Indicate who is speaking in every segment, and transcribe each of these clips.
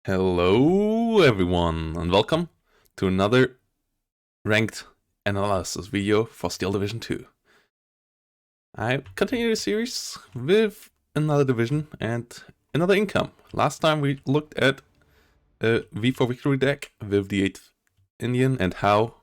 Speaker 1: Hello everyone and welcome to another ranked analysis video for Steel Division 2. I continue the series with another division and another income. Last time we looked at a V4 Victory deck with the 8th Indian and how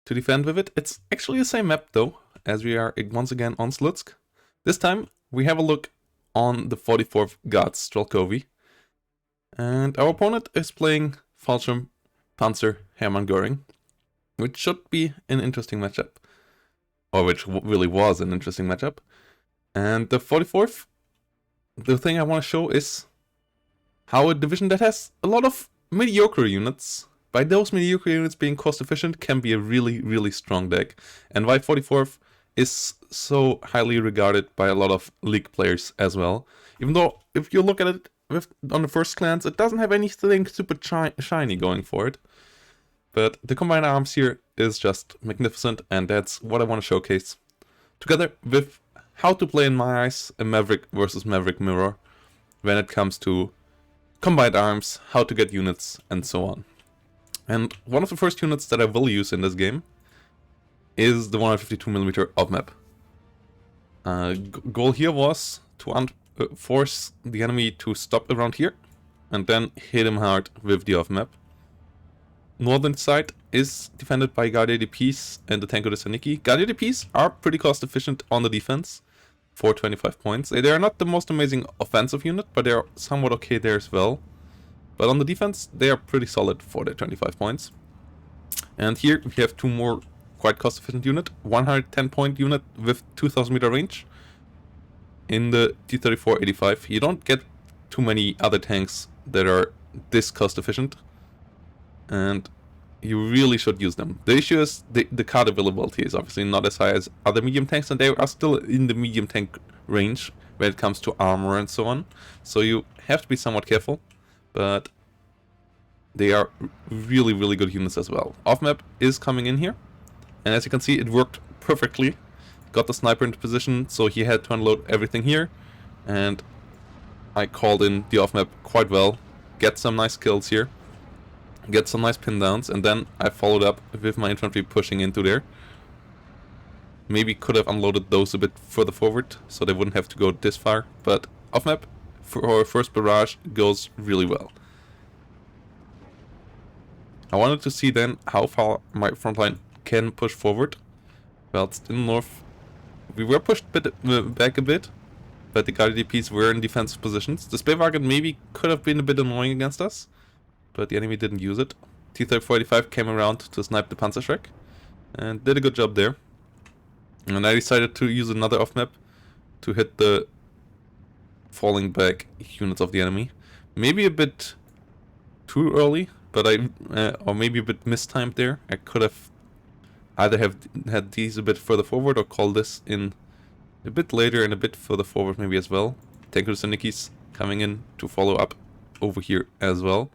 Speaker 1: to defend with it. It's actually the same map though, as we are once again on Slutsk. This time we have a look on the 44th Guards Strelkovi. And our opponent is playing Fallschirm Panzer Hermann Göring, which should be an interesting matchup. Or which really was an interesting matchup. And the 44th, the thing I want to show is how a division that has a lot of mediocre units, by those mediocre units being cost efficient, can be a really strong deck. And why 44th is so highly regarded by a lot of League players as well. Even though, if you look at it on the first glance, it doesn't have anything super shiny going for it. But the combined arms here is just magnificent, and that's what I want to showcase. Together with how to play, in my eyes, a Maverick versus Maverick mirror when it comes to combined arms, how to get units, and so on. And one of the first units that I will use in this game is the 152mm off map. Goal here was to force the enemy to stop around here and then hit him hard with the off map. Northern side is defended by Guardia DPs and the Tanko de Saniki. Guardia DPs are pretty cost efficient on the defense for 25 points. They are not the most amazing offensive unit, but they are somewhat okay there as well. But on the defense, they are pretty solid for their 25 points. And here we have two more quite cost efficient unit. 110 point unit with 2000 meter range in the T-34-85. You don't get too many other tanks that are this cost efficient, and you really should use them. The issue is the card availability is obviously not as high as other medium tanks, and they are still in the medium tank range when it comes to armor and so on. So you have to be somewhat careful, but they are really good units as well. Off map is coming in here, and as you can see, it worked perfectly. Got the sniper into position, so he had to unload everything here, and I called in the off map quite well. Get some nice kills here, get some nice pin downs, and then I followed up with my infantry pushing into there. Maybe could have unloaded those a bit further forward so they wouldn't have to go this far, but off map for our first barrage goes really well. I wanted to see then how far my frontline can push forward. Well, it's in north. We were pushed back a bit, but the Guardia DPs were in defensive positions. The Speerwagen maybe could have been a bit annoying against us, but the enemy didn't use it. T-34-85 came around to snipe the Panzerschreck and did a good job there. And I decided to use another off-map to hit the falling back units of the enemy. Maybe a bit too early, but or maybe a bit mistimed there. I could have either have had these a bit further forward or call this in a bit later and a bit further forward maybe as well. Tanko de Sanikis coming in to follow up over here as well.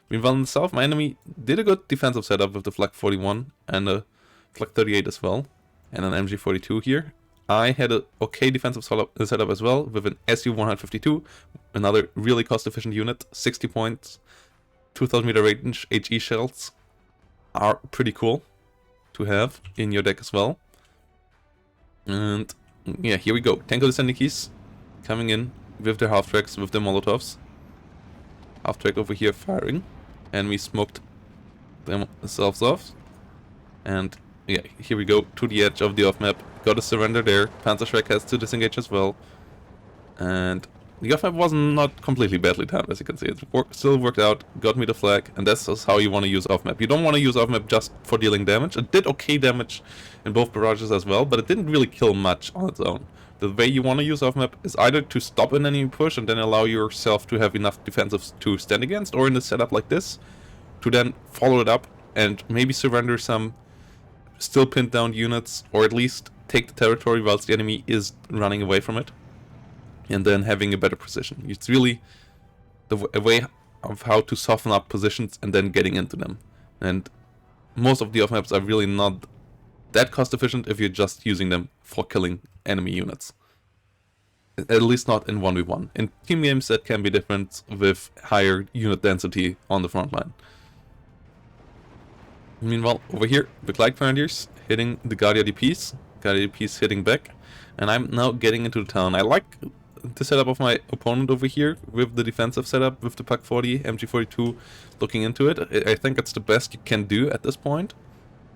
Speaker 1: Meanwhile in the south, my enemy did a good defensive setup with the Flak 41 and a Flak 38 as well, and an MG42 here. I had a okay defensive setup as well with an SU-152, another really cost efficient unit, 60 points, 2000 meter range HE shells are pretty cool to have in your deck as well. And yeah, here we go. Tanko de Sanikis coming in with their half-tracks, with their Molotovs. Half-track over here firing, and we smoked themselves off. And yeah, here we go to the edge of the off-map. Got a surrender there. Panzerschreck has to disengage as well. And the off-map was not completely badly timed, as you can see. It still worked out, got me the flag, and that's just how you want to use off-map. You don't want to use off-map just for dealing damage. It did okay damage in both barrages as well, but it didn't really kill much on its own. The way you want to use off-map is either to stop an enemy push and then allow yourself to have enough defensives to stand against, or in a setup like this, to then follow it up and maybe surrender some still pinned down units, or at least take the territory whilst the enemy is running away from it, and then having a better position. It's really a way of how to soften up positions and then getting into them. And most of the off maps are really not that cost efficient if you're just using them for killing enemy units. At least not in 1v1. In team games that can be different with higher unit density on the front line. Meanwhile, over here, the Glide Grenadiers hitting the Guardia DPs. Guardia DPs hitting back. And I'm now getting into the town. I like the setup of my opponent over here with the defensive setup, with the Pak 40, MG42 looking into it. I think it's the best you can do at this point.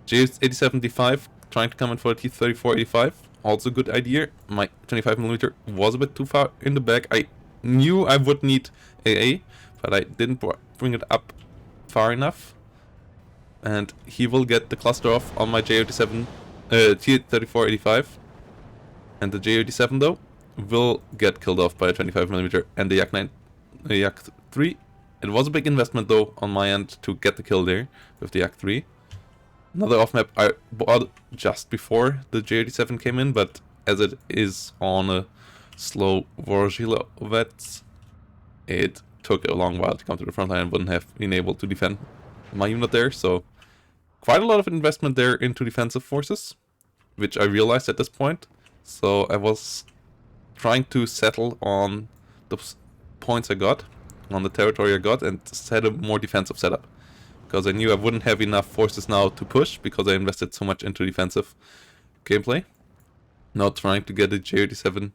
Speaker 1: J87D5 trying to come in for a T3485. Also a good idea. My 25mm was a bit too far in the back. I knew I would need AA, but I didn't bring it up far enough. And he will get the cluster off on my J87 T3485. And the J87 though will get killed off by a 25mm and the Yak 3. It was a big investment though on my end to get the kill there with the Yak 3. Another off map I bought just before the J87 came in, but as it is on a slow Vorozhilovets, it took a long while to come to the front line and wouldn't have been able to defend my unit there. So quite a lot of investment there into defensive forces, which I realized at this point. So I was trying to settle on the points I got, on the territory I got, and set a more defensive setup. Because I knew I wouldn't have enough forces now to push, because I invested so much into defensive gameplay. Now trying to get a J87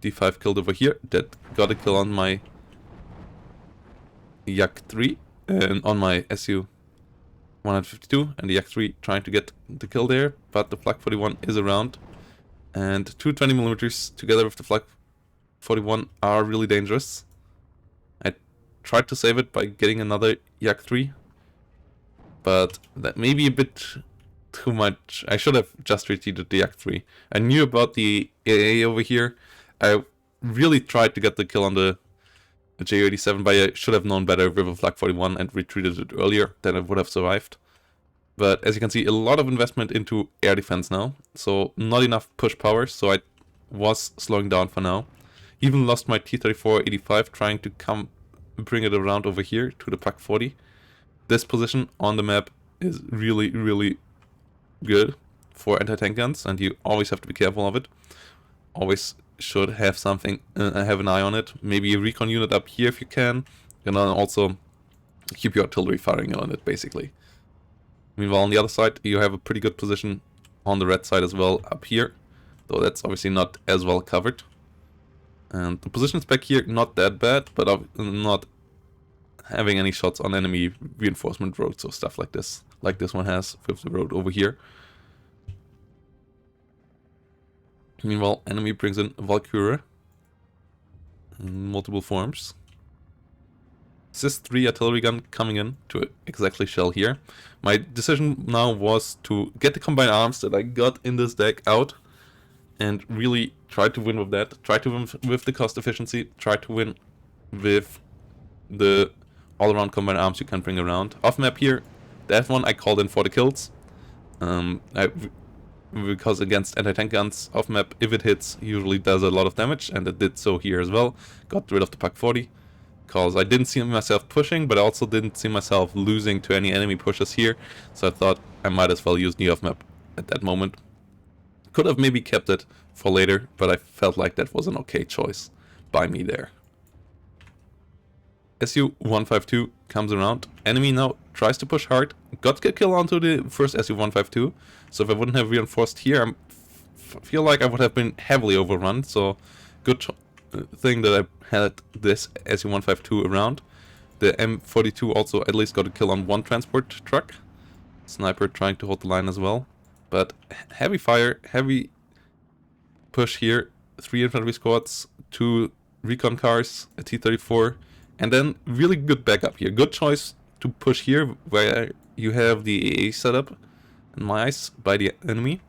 Speaker 1: D5 killed over here. That got a kill on my Yak 3 and on my SU 152, and the Yak 3 trying to get the kill there, but the Flak 41 is around. And two 20mm together with the Flak 41 are really dangerous. I tried to save it by getting another Yak 3. But that may be a bit too much. I should have just retreated the Yak 3. I knew about the AA over here. I really tried to get the kill on the J87, but I should have known better with a Flak 41 and retreated it earlier, then it would have survived. But as you can see, a lot of investment into air defense now. So not enough push power, so I was slowing down for now. Even lost my T3485 trying to bring it around over here to the Pak 40. This position on the map is really, really good for anti-tank guns, and you always have to be careful of it. Always should have something, have an eye on it. Maybe a recon unit up here if you can, and then also keep your artillery firing on it, basically. Meanwhile, on the other side, you have a pretty good position on the red side as well, up here, though that's obviously not as well covered. And the positions back here, not that bad, but not having any shots on enemy reinforcement roads or stuff like this one has with the road over here. Meanwhile, enemy brings in Valkyrie in multiple forms. Cis-3 artillery gun coming in to exactly shell here. My decision now was to get the combined arms that I got in this deck out and really try to win with that. Try to win with the cost efficiency. Try to win with the all-around combined arms you can bring around. Off map here, that one I called in for the kills. Because against anti-tank guns, off map, if it hits, usually does a lot of damage, and it did so here as well. Got rid of the Pak 40, because I didn't see myself pushing, but I also didn't see myself losing to any enemy pushes here, so I thought I might as well use the off map at that moment. Could have maybe kept it for later, but I felt like that was an okay choice by me there. SU-152 comes around. Enemy now tries to push hard. Got a kill onto the first SU-152. So if I wouldn't have reinforced here, I feel like I would have been heavily overrun. So good thing that I had this SU-152 around. The M42 also at least got a kill on one transport truck. Sniper trying to hold the line as well. But heavy fire, heavy push here. 3 infantry squads, 2 recon cars, a T-34. And then really good backup here. Good choice to push here where you have the AA setup in my eyes by the enemy.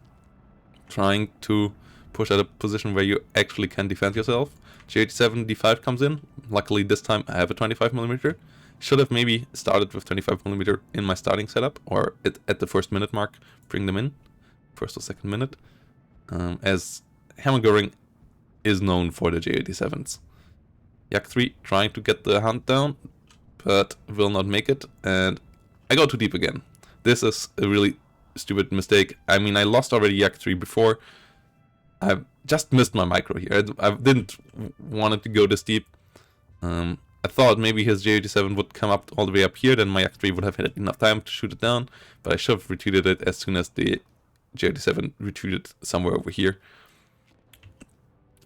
Speaker 1: Trying to push at a position where you actually can defend yourself. J87 D5 comes in. Luckily this time I have a 25mm. Should have maybe started with 25mm in my starting setup, or at the first minute mark bring them in. First or second minute. As Hammergoring is known for the J87s. Yak 3 trying to get the hunt down, but will not make it, and I go too deep again. This is a really stupid mistake. I mean, I lost already Yak 3 before. I just missed my micro here. I didn't want it to go this deep. I thought maybe his J87 would come up all the way up here, then my Yak3 would have had enough time to shoot it down, but I should have retreated it as soon as the J87 retreated somewhere over here.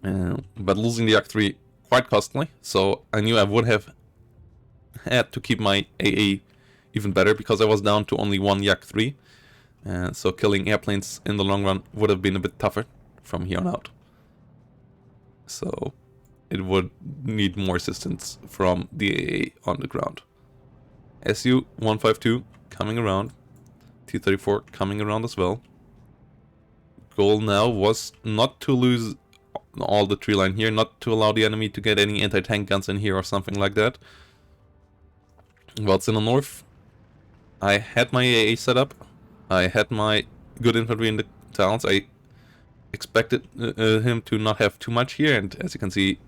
Speaker 1: But losing the Yak3 quite costly, so I knew I would have had to keep my AA even better because I was down to only one Yak3. So killing airplanes in the long run would have been a bit tougher from here on out. So it would need more assistance from the AA on the ground. Su-152 coming around. T-34 coming around as well. Goal now was not to lose all the tree line here, not to allow the enemy to get any anti-tank guns in here or something like that. Whilst in the north, I had my AA set up. I had my good infantry in the towns. I expected him to not have too much here, and as you can see,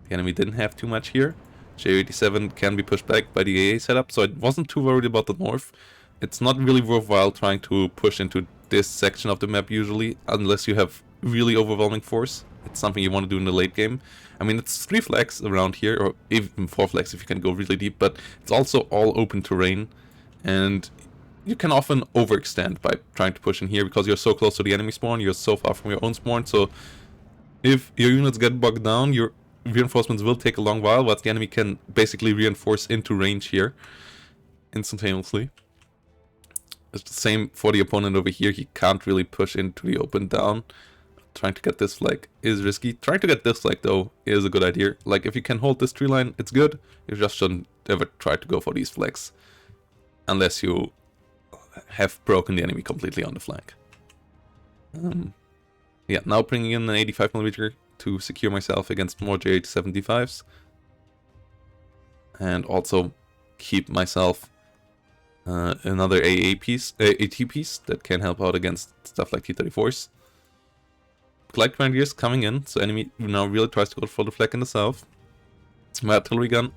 Speaker 1: the enemy didn't have too much here. J87 can be pushed back by the AA setup, so I wasn't too worried about the north. It's not really worthwhile trying to push into this section of the map usually, unless you have really overwhelming force. It's something you want to do in the late game. I mean, it's 3 flags around here, or even 4 flags if you can go really deep, but it's also all open terrain, and you can often overextend by trying to push in here because you're so close to the enemy spawn, you're so far from your own spawn, so if your units get bogged down, your reinforcements will take a long while, but the enemy can basically reinforce into range here instantaneously. It's the same for the opponent over here. He can't really push into the open down. Trying to get this flag is risky. Trying to get this flag though is a good idea. Like if you can hold this tree line, it's good. You just shouldn't ever try to go for these flags unless you have broken the enemy completely on the flank. Yeah, now bringing in an 85mm to secure myself against more J87D5s. And also keep myself another AA piece, AT piece that can help out against stuff like T-34s. Glide Grenadiers coming in, so enemy now really tries to go for the flag in the south. My artillery gun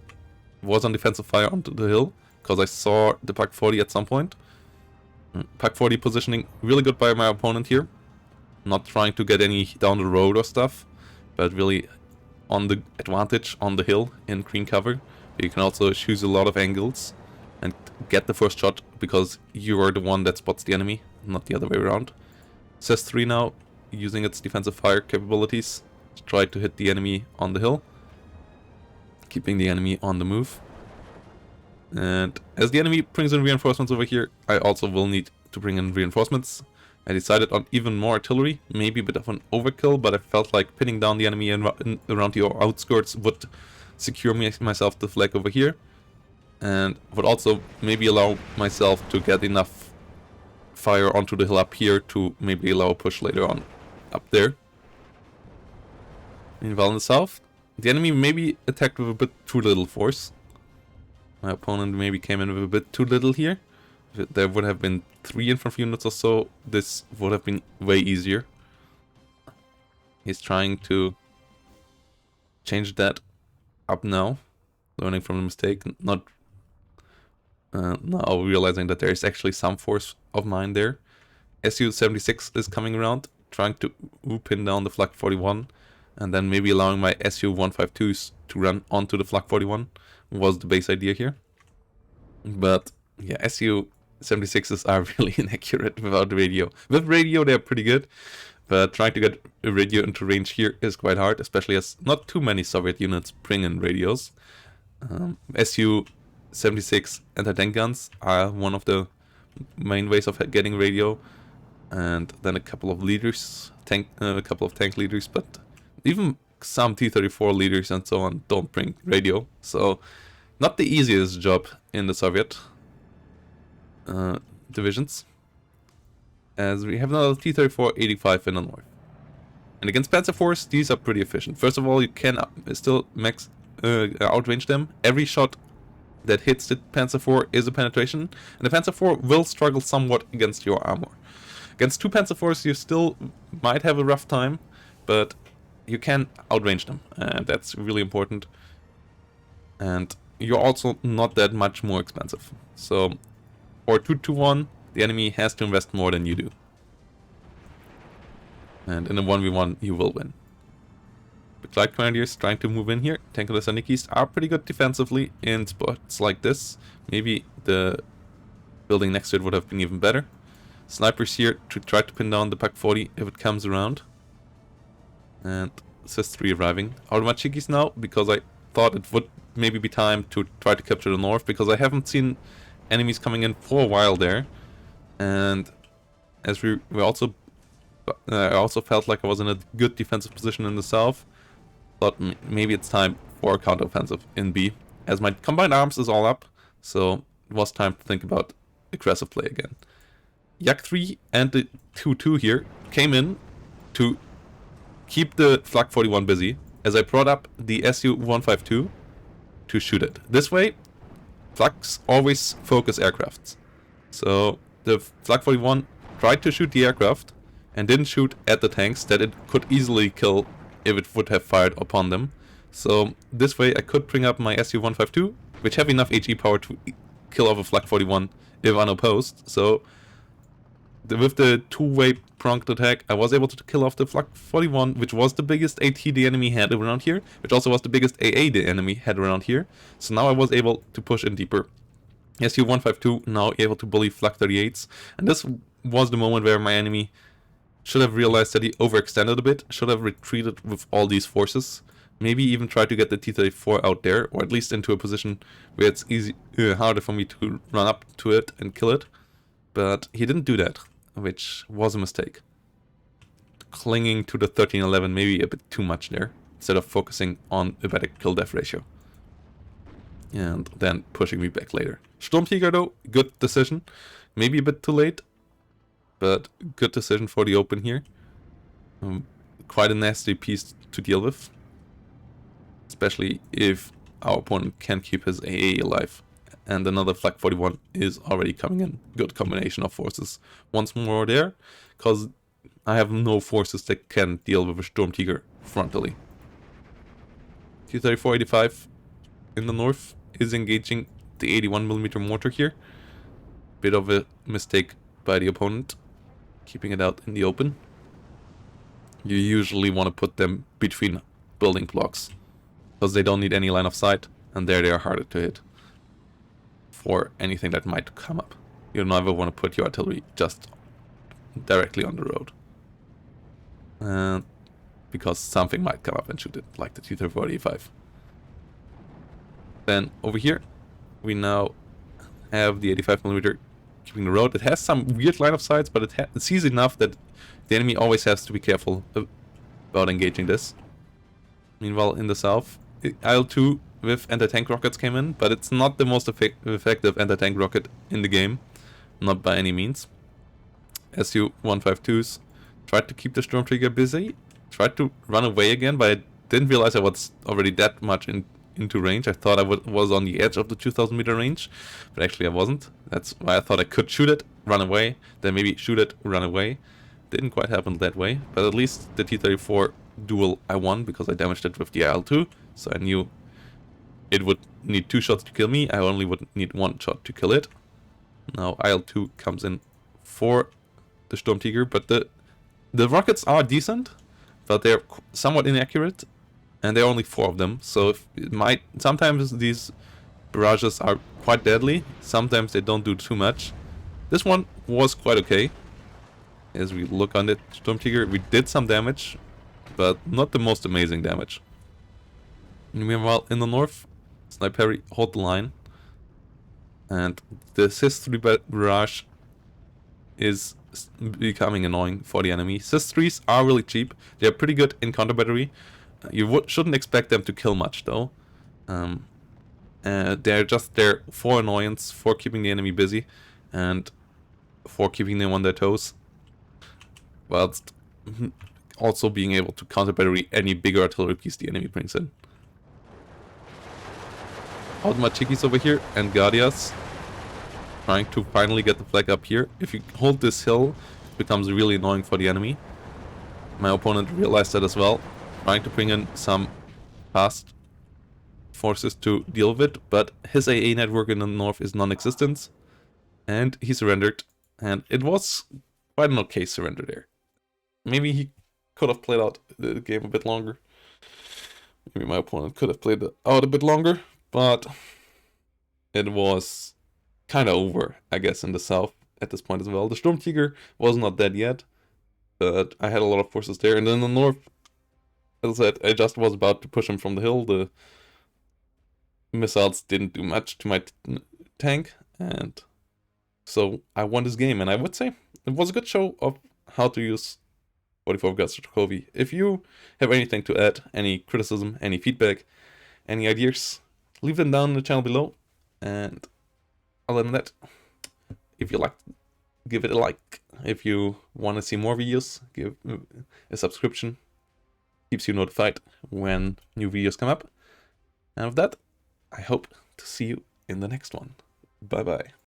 Speaker 1: was on defensive fire onto the hill, because I saw the PaK-40 at some point. PaK-40 positioning really good by my opponent here. Not trying to get any down the road or stuff, but really on the advantage on the hill in green cover. You can also choose a lot of angles and get the first shot because you are the one that spots the enemy, not the other way around. CES-3 now using its defensive fire capabilities to try to hit the enemy on the hill, keeping the enemy on the move. And as the enemy brings in reinforcements over here, I also will need to bring in reinforcements. I decided on even more artillery, maybe a bit of an overkill, but I felt like pinning down the enemy around the outskirts would secure myself the flag over here, and would also maybe allow myself to get enough fire onto the hill up here to maybe allow a push later on up there. Meanwhile in the south, the enemy maybe attacked with a bit too little force. My opponent maybe came in with a bit too little here. If there would have been 3 infantry units or so, this would have been way easier. He's trying to change that up now, learning from the mistake, not now realizing that there is actually some force of mine there. Su-76 is coming around, trying to pin down the Flak 41, and then maybe allowing my Su-152s to run onto the Flak 41 was the base idea here. But yeah, Su-76s are really inaccurate without radio. With radio they're pretty good, but trying to get a radio into range here is quite hard, especially as not too many Soviet units bring in radios. Su-76 anti-tank guns are one of the main ways of getting radio, and then a couple of leaders, a couple of tank leaders, but even some T-34 leaders and so on don't bring radio, so not the easiest job in the Soviet divisions. As we have another T-34-85 in the north. And against Panzer IVs, these are pretty efficient. First of all, you can still outrange them. Every shot that hits the Panzer IV is a penetration, and the Panzer IV will struggle somewhat against your armor. Against 2 Panzer IVs, you still might have a rough time, but you can outrange them, and that's really important. And you're also not that much more expensive. So, for 2-1, the enemy has to invest more than you do. And in a 1v1, you will win. The Clyde Grenadiers trying to move in here. Tankless Anikis are pretty good defensively in spots like this. Maybe the building next to it would have been even better. Snipers here to try to pin down the Pak 40 if it comes around. And SIS-3 arriving. Out of my chickies now, because I thought it would maybe be time to try to capture the north, because I haven't seen enemies coming in for a while there. And as we also... I also felt like I was in a good defensive position in the south. Thought maybe it's time for a counteroffensive in B, as my combined arms is all up, so it was time to think about aggressive play again. Yak 3 and the 2-2 here came in to keep the Flak 41 busy, as I brought up the Su-152 to shoot it. This way, Flaks always focus aircrafts. So the Flak 41 tried to shoot the aircraft and didn't shoot at the tanks that it could easily kill if it would have fired upon them. So this way I could bring up my Su-152, which have enough HE power to kill off a Flak 41 if unopposed. So with the two-way pronged attack, I was able to kill off the Flak 41, which was the biggest AT the enemy had around here, which also was the biggest AA the enemy had around here. So now I was able to push in deeper. Su-152 now able to bully Flak 38s, and this was the moment where my enemy should have realized that he overextended a bit, should have retreated with all these forces, maybe even try to get the T-34 out there, or at least into a position where it's harder for me to run up to it and kill it. But he didn't do that, which was a mistake. Clinging to the 1311 maybe a bit too much there, instead of focusing on a better kill-death ratio. And then pushing me back later. Sturmtiger though, good decision. Maybe a bit too late, but good decision for the open here. Quite a nasty piece to deal with. Especially if our opponent can keep his AA alive. And another Flak 41 is already coming in. Good combination of forces. Once more there, because I have no forces that can deal with a Sturmtiger frontally. T-34-85 in the north is engaging the 81mm mortar here. Bit of a mistake by the opponent, keeping it out in the open. You usually want to put them between building blocks, because they don't need any line of sight, and there they are harder to hit for anything that might come up. You never want to put your artillery just directly on the road, because something might come up and shoot it, like the T-34-85. Then over here, we now have the 85mm keeping the road. It has some weird line of sights, but it sees enough that the enemy always has to be careful about engaging this. Meanwhile, in the south, IL-2 with anti-tank rockets came in, but it's not the most effective anti-tank rocket in the game. Not by any means. Su-152s tried to keep the Sturmtiger busy, tried to run away again, but I didn't realize I was already that much into range. I thought I was on the edge of the 2000 meter range, but actually I wasn't. That's why I thought I could shoot it, run away, then maybe shoot it, run away. Didn't quite happen that way, but at least the T-34 duel I won because I damaged it with the IL-2, so I knew it would need 2 shots to kill me. I only would need 1 shot to kill it. Now IL-2 comes in for the Sturmtiger, but the rockets are decent, but they're somewhat inaccurate. And there are only 4 of them, so sometimes these barrages are quite deadly, sometimes they don't do too much. This one was quite okay. As we look on it, Sturmtiger, we did some damage, but not the most amazing damage. Meanwhile, in the north, Sniper hold the line, and the SIS-3 barrage is becoming annoying for the enemy. SIS-3s are really cheap, they're pretty good in counter battery. You shouldn't expect them to kill much though. They're just there for annoyance, for keeping the enemy busy, and for keeping them on their toes, whilst also being able to counter battery any bigger artillery piece the enemy brings in. Ultimate Chickies over here and Guardias trying to finally get the flag up here. If you hold this hill, it becomes really annoying for the enemy. My opponent realized that as well, trying to bring in some fast forces to deal with it, but his AA network in the north is non-existent, and he surrendered, and it was quite an okay surrender there. Maybe he could have played out the game a bit longer. Maybe my opponent could have played it out a bit longer, but it was kind of over, I guess, in the south at this point as well. The Sturmtiger was not dead yet, but I had a lot of forces there. And then in the north, as I said, I just was about to push him from the hill. The missiles didn't do much to my tank, and so I won this game. And I would say it was a good show of how to use 44 Guts Jacoby. If you have anything to add, any criticism, any feedback, any ideas, leave them down in the channel below. And other than that, if you liked, give it a like. If you want to see more videos, give a subscription. Keeps you notified when new videos come up. And with that, I hope to see you in the next one. Bye bye.